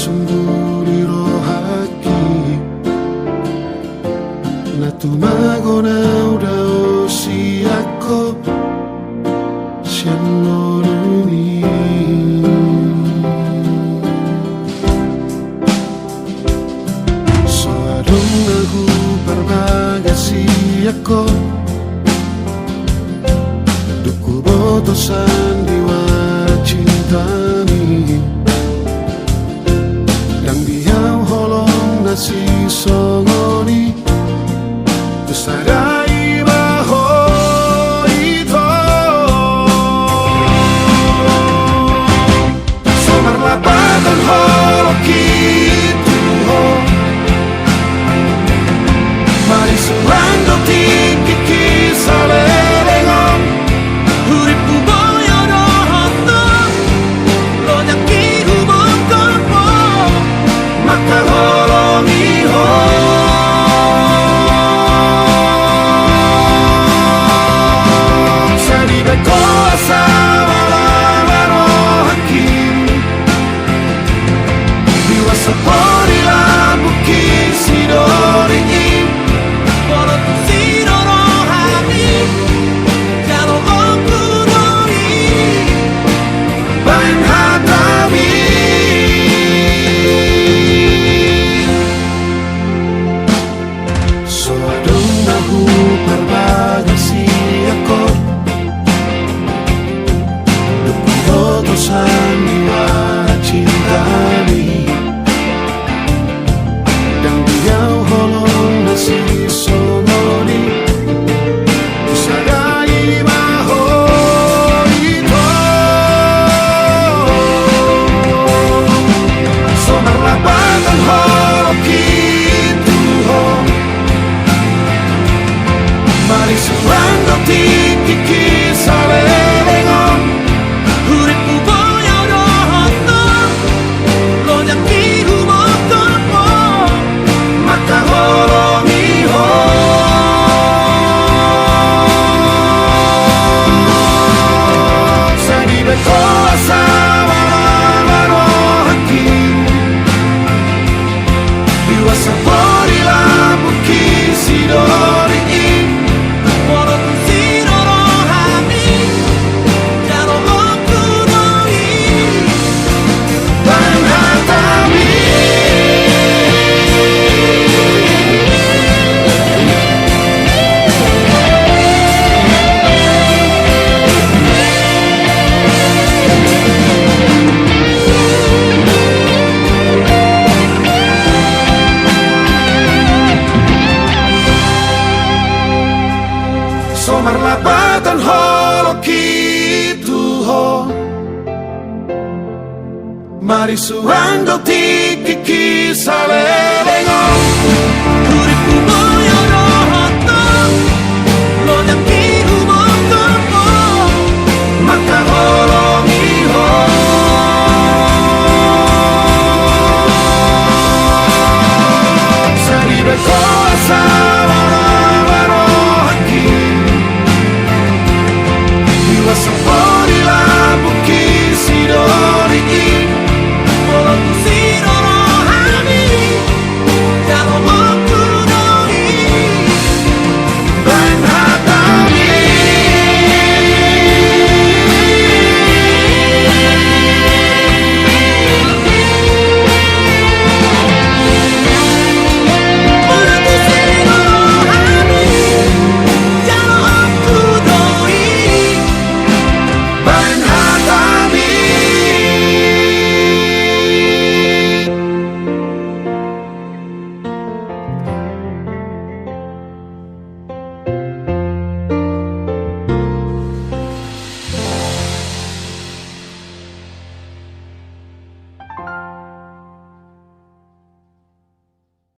sumbuliro haki na tumagona udao si ako siyanoluni so adong aku berbagasi ako duku botosan diwara cintani yang diam holong nasi songoni Sarai baho ito Somar lapatan holok itu Mari surando tiki kisale dengan Huripu boyo rohoto Lo nyaki hubung korpo Maka holong iho sandiwara cintani dan dia holong nasi songoni sadai baho ito somar lapatan holok itu mari surando tiki kisale dengan Somar lapatan holok itu Mari surando tiki kisale dengan Huripu